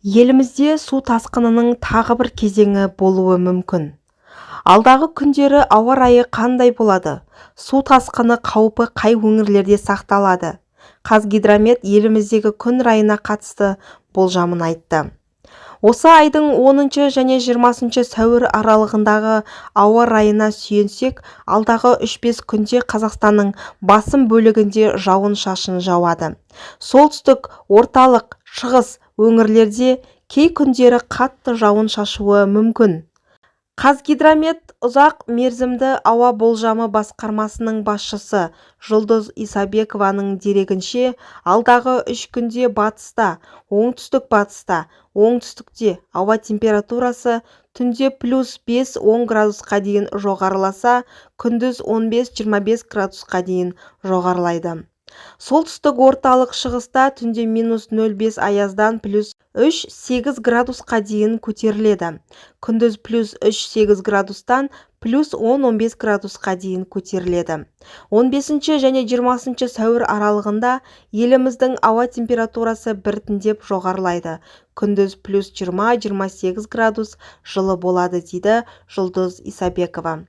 Елімізде су тасқынының тағы бір кезеңі болуы мүмкін. Алдағы күндері ауа райы қандай болады? Су тасқыны қаупі қай өңірлерде сақталады? Қазгидромет еліміздегі күн райына қатысты болжамын айтты. Осы айдың 10 және 20 сәуір аралығындағы ауа райына сүйенсек, алдағы 3-5 күнде Қазақстанның басым бөлігінде жауын-шашын жауады. Солтүстік, орталық, шығыс өңірлерде кей күндері қатты жауын шашуы мүмкін. Қазгидромет ұзақ мерзімді ауа болжамы басқармасының басшысы Жұлдыз Исабекованың дерегінше, алдағы 3 күнде батыста, оңтүстік-батыста, оңтүстікте ауа температурасы түнде +5-10 градусқа дейін жоғарыласа, күндіз 15-25 градусқа дейін жоғарылайды. Солтүстік орталық шығыста түнде -0,5 аяздан +3-8 градусқа дейін көтеріледі. Күндіз +3-8 градустан +10-15 градусқа дейін көтеріледі. 15 және 20 сәуір аралығында еліміздің ауа температурасы біртіндеп жоғарылайды. Күндіз +20-28 градус жылы болады, дейді Жұлдыз Исабекова.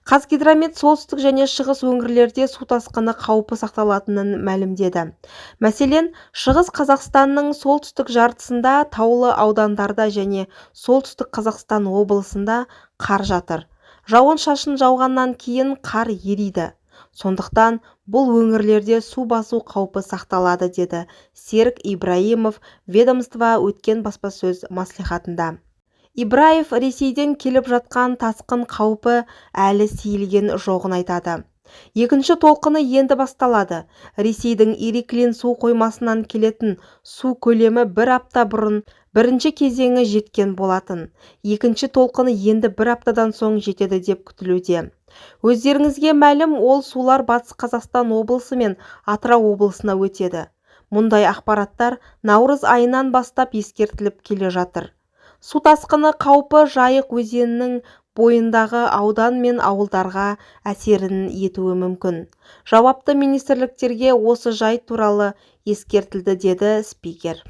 Қазгидромет солтүстік және шығыс өңірлерде су тасқыны қаупі сақталатынын мәлімдеді. Мәселен, шығыс Қазақстанның солтүстік жартысында, таулы аудандарда және солтүстік Қазақстан облысында қар жатыр. Жауын-шашын жауғаннан кейін қар ериді. Сондықтан бұл өңірлерде су басу қаупі сақталады, деді Серік Ибраимов ведомство өткен баспасөз мәслихатында. Ибраев Ресейден келіп жатқан тасқын қаупі әлі сейілген жоғын айтады. Екінші толқыны енді басталады. Ресейдің Ириклин су қоймасынан келетін су көлемі бір апта бұрын бірінші кезеңі жеткен болатын. Екінші толқыны енді бір аптадан соң жетеді деп күтілуде. Өздеріңізге мәлім, ол сулар Батыс Қазақстан облысы мен Атырау облысына өтеді. Мұндай ақпараттар наурыз айынан бастап ескертіліп келе жатыр. Су тасқыны қаупі Жайық өзенінің бойындағы аудан мен ауылдарға әсерін етуі мүмкін. Жауапты министрліктерге осы жайт туралы ескертілді, деді спикер.